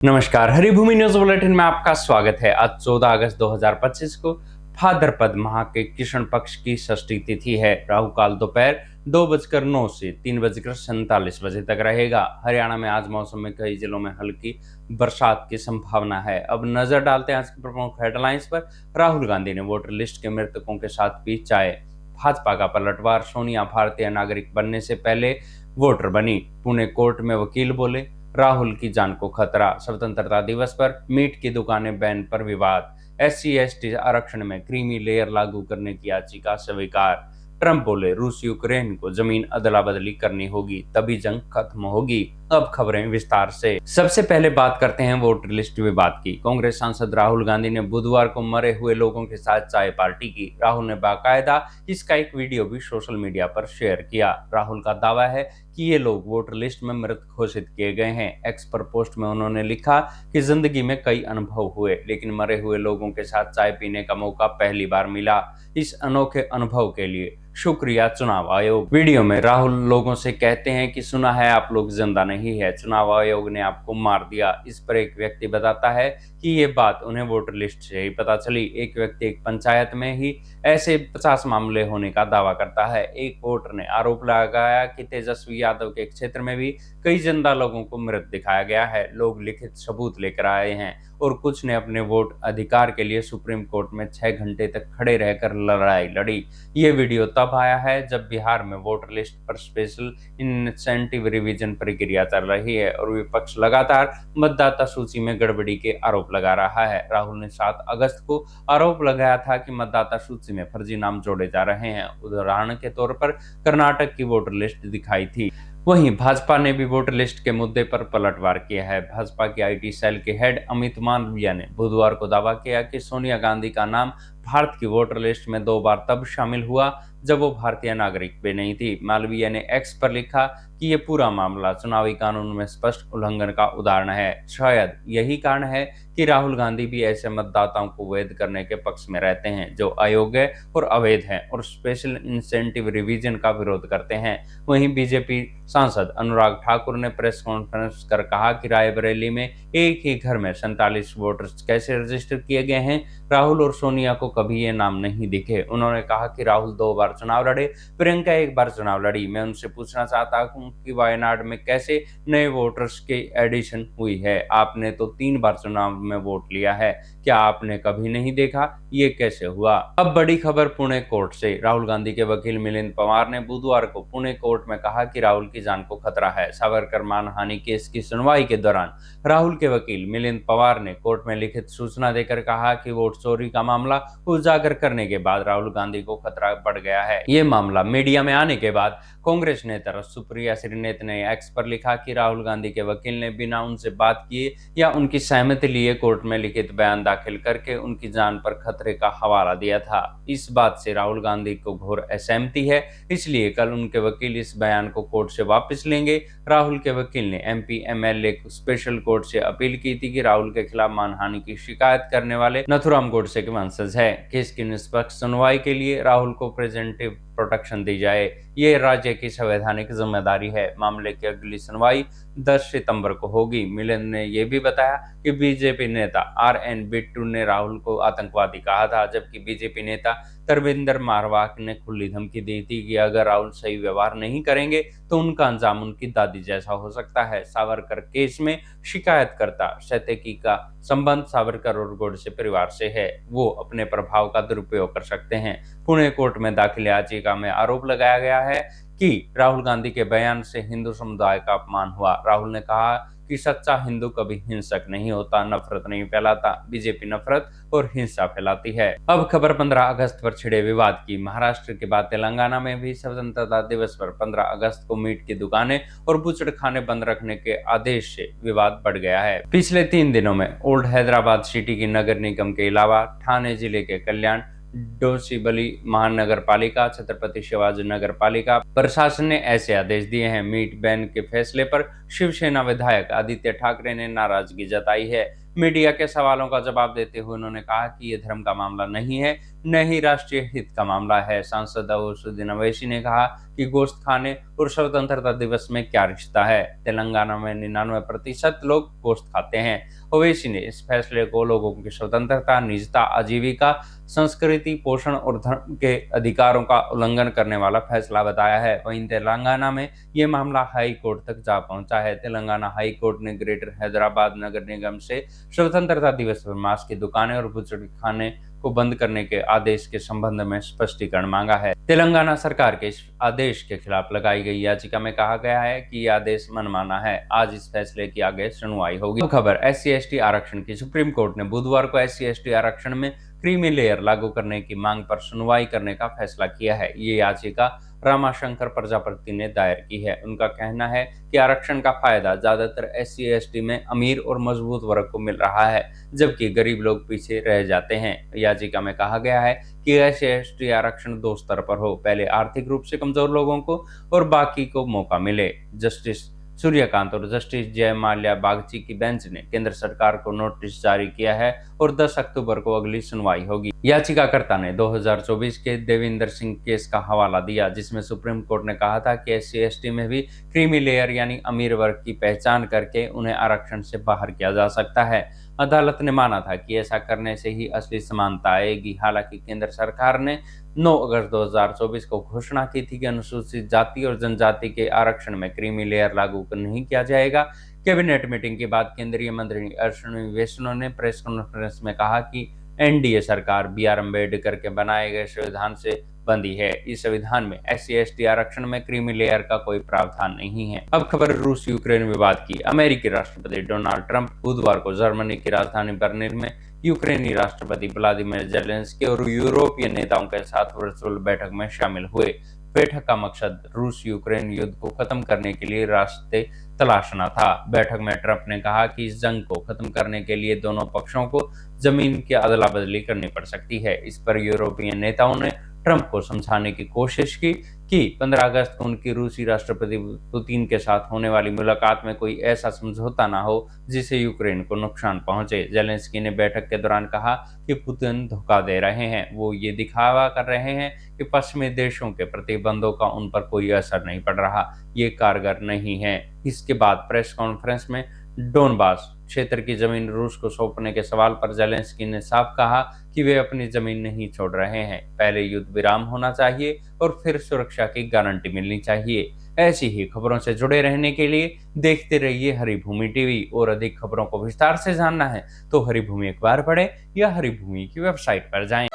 नमस्कार, Haribhoomi news bulletin में आपका स्वागत है। आज 14 अगस्त 2025 को भाद्रपद माह के कृष्ण पक्ष की षष्ठी तिथि है। राहु काल दोपहर 2:09 से 3:47 बजे तक रहेगा। हरियाणा में आज मौसम में कई जिलों में हल्की बरसात की संभावना है। अब नजर डालते हैं आज की प्रमुख हेडलाइंस पर। राहुल गांधी ने वोटर लिस्ट के मृतकों के साथ पी चाय। भाजपा का पलटवार, सोनिया भारतीय नागरिक बनने से पहले वोटर बनी। पुणे कोर्ट में वकील बोले, राहुल की जान को खतरा। स्वतंत्रता दिवस पर मीट की दुकानें बैन पर विवाद। SC/ST आरक्षण में क्रीमी लेयर लागू करने की याचिका स्वीकार। ट्रंप बोले, रूस यूक्रेन को जमीन अदला बदली करनी होगी, तभी जंग खत्म होगी। अब खबरें विस्तार से। सबसे पहले बात करते हैं वोटर लिस्ट विवाद की। कांग्रेस सांसद राहुल गांधी ने बुधवार को मरे हुए लोगों के साथ चाय पार्टी की। राहुल ने बाकायदा इसका एक वीडियो भी सोशल मीडिया पर शेयर किया। राहुल का दावा है कि ये लोग वोटर लिस्ट में मृत घोषित किए गए हैं। एक्स पर पोस्ट में उन्होंने लिखा कि जिंदगी में कई अनुभव हुए, लेकिन मरे हुए लोगों के साथ चाय पीने का मौका पहली बार मिला। इस अनोखे अनुभव के लिए शुक्रिया चुनाव आयोग। वीडियो में राहुल लोगों से कहते हैं कि सुना है आप लोग जिंदा नहीं है, चुनाव आयोग ने आपको मार दिया। इस पर एक व्यक्ति बताता है कि ये बात उन्हें वोटर लिस्ट से ही पता चली। एक व्यक्ति एक पंचायत में ही ऐसे 50 मामले होने का दावा करता है। एक वोटर ने आरोप लगाया कि तेजस्वी यादव के क्षेत्र में भी कई जिंदा लोगों को मृत दिखाया गया है। लोग लिखित सबूत लेकर आए हैं और कुछ ने अपने वोट अधिकार के लिए सुप्रीम कोर्ट में 6 घंटे तक खड़े रहकर लड़ाई लड़ी। ये वीडियो तब आया है जब बिहार में वोटर लिस्ट पर स्पेशल इंसेंटिव रिवीजन प्रक्रिया चल रही है और विपक्ष लगातार मतदाता सूची में गड़बड़ी के आरोप लगा रहा है। राहुल ने 7 अगस्त को आरोप लगाया था कि मतदाता सूची में फर्जी नाम जोड़े जा रहे हैं। उदाहरण के तौर पर कर्नाटक की वोटर लिस्ट दिखाई थी। वहीं भाजपा ने भी वोटर लिस्ट के मुद्दे पर पलटवार किया है। भाजपा की IT सेल के हेड अमित मालवीय ने बुधवार को दावा किया कि सोनिया गांधी का नाम भारत की वोटर लिस्ट में 2 बार तब शामिल हुआ जब वो भारतीय नागरिक भी नहीं थी। मालवीय ने एक्स पर लिखा कि ये पूरा मामला चुनावी कानून में स्पष्ट उल्लंघन का उदाहरण है। शायद यही कारण है कि राहुल गांधी भी ऐसे मतदाताओं को वैध करने के पक्ष में रहते हैं जो अयोग्य और अवैध हैं और स्पेशल इंसेंटिव रिवीजन का विरोध करते हैं। वहीं बीजेपी सांसद अनुराग ठाकुर ने प्रेस कॉन्फ्रेंस कर कहा कि रायबरेली में एक ही घर में 47 वोटर्स कैसे रजिस्टर किए गए हैं। राहुल और सोनिया को कभी ये नाम नहीं दिखे। उन्होंने कहा कि राहुल 2 बार चुनाव लड़े, प्रियंका 1 बार चुनाव लड़ी। मैं उनसे पूछना चाहता हूं कि वायनाड में कैसे नए वोटर्स की एडिशन हुई है। आपने तो 3 बार चुनाव में वोट लिया है, क्या आपने कभी नहीं देखा? ये कैसे हुआ? अब बड़ी खबर पुणे कोर्ट से। राहुल गांधी के वकील मिलिंद पवार ने बुधवार को पुणे कोर्ट में कहा कि राहुल की जान को खतरा है। सावरकर मानहानि केस की सुनवाई के दौरान राहुल के वकील मिलिंद पवार ने कोर्ट में लिखित सूचना देकर कहा कि वोट चोरी का मामला उजागर करने के बाद राहुल गांधी को खतरा बढ़ गया है। ये मामला मीडिया में आने के बाद कांग्रेस नेता सुप्रिया श्रीनेत ने एक्स पर लिखा कि राहुल गांधी के वकील ने बिना उनसे बात किए या उनकी सहमति लिए कोर्ट में लिखित बयान दाखिल करके उनकी जान पर खतरे का हवाला दिया था। इस बात से राहुल गांधी को घोर असहमति है, इसलिए कल उनके वकील इस बयान को कोर्ट से वापस लेंगे। राहुल के वकील ने MP MLA स्पेशल कोर्ट से अपील की थी कि राहुल के खिलाफ मानहानि की शिकायत करने वाले नथुराम गोडसे के वंशज है। केस की निष्पक्ष सुनवाई के लिए राहुल को प्रेजेंटिव प्रोटेक्शन दी जाए, ये राज्य की संवैधानिक जिम्मेदारी है। मामले की अगली सुनवाई 10 सितंबर को होगी। मिलिंद ने यह भी बताया कि बीजेपी नेता RN बिट्टू ने राहुल को आतंकवादी कहा था, जबकि बीजेपी नेता तरविंदर मारवाह ने खुली धमकी दी थी कि अगर राहुल सही व्यवहार नहीं करेंगे तो उनका अंजाम उनकी दादी जैसा हो सकता है। सावरकर केस में शिकायतकर्ता शैतेकी का संबंध सावरकर और गोडसे परिवार से है, वो अपने प्रभाव का दुरुपयोग कर सकते हैं। पुणे कोर्ट में दाखिल याचिका में आरोप लगाया गया है कि राहुल गांधी के बयान से हिंदू समुदाय का अपमान हुआ। राहुल ने कहा कि सच्चा हिंदू कभी हिंसक नहीं होता, नफरत नहीं फैलाता। बीजेपी नफरत और हिंसा फैलाती है। अब खबर 15 अगस्त पर छिड़े विवाद की। महाराष्ट्र के बाद तेलंगाना में भी स्वतंत्रता दिवस पर 15 अगस्त को मीट की दुकानें और बुचड़खाने बंद रखने के आदेश से विवाद बढ़ गया है। पिछले 3 दिनों में ओल्ड हैदराबाद सिटी की नगर निगम के अलावा ठाणे जिले के कल्याण, डोंबिवली महानगर पालिका, छत्रपति शिवाजी नगर पालिका प्रशासन ने ऐसे आदेश दिए हैं। मीट बैन के फैसले पर शिवसेना विधायक आदित्य ठाकरे ने नाराजगी जताई है। मीडिया के सवालों का जवाब देते हुए उन्होंने कहा कि ये धर्म का मामला नहीं है, न ही राष्ट्रीय हित का मामला है। सांसद अवसुद्दीन अवैसी ने कहा कि गोश्त खाने और स्वतंत्रता दिवस में क्या रिश्ता है। तेलंगाना में 99% लोग गोश्त खाते हैं। ओवैसी ने इस फैसले को लोगों की स्वतंत्रता, निजता, आजीविका, संस्कृति, पोषण और धर्म के अधिकारों का उल्लंघन करने वाला फैसला बताया है। वहीं तेलंगाना में ये मामला हाई कोर्ट तक जा पहुंचा है। तेलंगाना हाई कोर्ट ने ग्रेटर हैदराबाद नगर निगम से स्वतंत्रता दिवस पर मांस की दुकानें और बुजुर्ग खाने को बंद करने के आदेश के संबंध में स्पष्टीकरण मांगा है। तेलंगाना सरकार के इस आदेश के खिलाफ लगाई गई याचिका में कहा गया है कि यह आदेश मनमाना है। आज इस फैसले की आगे सुनवाई होगी। खबर SC/ST आरक्षण की। सुप्रीम कोर्ट ने बुधवार को SC/ST आरक्षण में क्रीमी लेयर लागू करने की मांग पर सुनवाई करने का फैसला किया है। ये याचिका रामाशंकर प्रजापति ने दायर की है। उनका कहना है कि आरक्षण का फायदा ज्यादातर SC/ST में अमीर और मजबूत वर्ग को मिल रहा है, जबकि गरीब लोग पीछे रह जाते हैं। याचिका में कहा गया है कि SC/ST आरक्षण 2 स्तर पर हो, पहले आर्थिक रूप से कमजोर लोगों को और बाकी को मौका मिले। जस्टिस सूर्यकांत और जस्टिस जय माल्या बागची की बेंच ने केंद्र सरकार को नोटिस जारी किया है और 10 अक्टूबर को अगली सुनवाई होगी। याचिकाकर्ता ने 2024 के देविंदर सिंह केस का हवाला दिया, जिसमें सुप्रीम कोर्ट ने कहा था कि SC/ST में भी क्रीमी लेयर यानी अमीर वर्ग की पहचान करके उन्हें आरक्षण से बाहर किया जा सकता है। अदालत ने माना था कि ऐसा करने से ही असली समानता आएगी। हालांकि केंद्र सरकार ने 9 अगस्त 2024 को घोषणा की थी कि अनुसूचित जाति और जनजाति के आरक्षण में क्रीमी लेयर लागू नहीं किया जाएगा। कैबिनेट मीटिंग के बाद केंद्रीय मंत्री अश्विनी वैष्णव ने प्रेस कॉन्फ्रेंस में कहा कि NDA सरकार BR अम्बेडकर के बनाए गए संविधान से बंदी है। इस संविधान में SC/ST आरक्षण में क्रीमी लेयर का कोई प्रावधान नहीं है। अब खबर रूस यूक्रेन विवाद की। अमेरिकी राष्ट्रपति डोनाल्ड ट्रंप बुधवार को जर्मनी की राजधानी बर्लिन में यूक्रेनी राष्ट्रपति व्लादिमीर जेलेंस्की और यूरोपीय नेताओं के साथ वर्चुअल बैठक में शामिल हुए। बैठक का मकसद रूस यूक्रेन युद्ध को खत्म करने के लिए रास्ते तलाशना था। बैठक में ट्रंप ने कहा कि इस जंग को खत्म करने के लिए दोनों पक्षों को जमीन की अदला बदली करनी पड़ सकती है। इस पर यूरोपीय नेताओं ने ट्रंप को समझाने की कोशिश की कि 15 अगस्त को उनकी रूसी राष्ट्रपति पुतिन के साथ होने वाली मुलाकात में कोई ऐसा समझौता ना हो जिससे यूक्रेन को नुकसान पहुंचे। जेलेंस्की ने बैठक के दौरान कहा कि पुतिन धोखा दे रहे हैं, वो ये दिखावा कर रहे हैं कि पश्चिमी देशों के प्रतिबंधों का उन पर कोई असर नहीं पड़ रहा, ये कारगर नहीं है। इसके बाद प्रेस कॉन्फ्रेंस में डोनबास क्षेत्र की जमीन रूस को सौंपने के सवाल पर जेलेंस्की ने साफ कहा कि वे अपनी जमीन नहीं छोड़ रहे हैं। पहले युद्ध विराम होना चाहिए और फिर सुरक्षा की गारंटी मिलनी चाहिए। ऐसी ही खबरों से जुड़े रहने के लिए देखते रहिए हरिभूमि टीवी। और अधिक खबरों को विस्तार से जानना है तो हरिभूमि अखबार पढ़ें या हरिभूमि की वेबसाइट पर जाएं।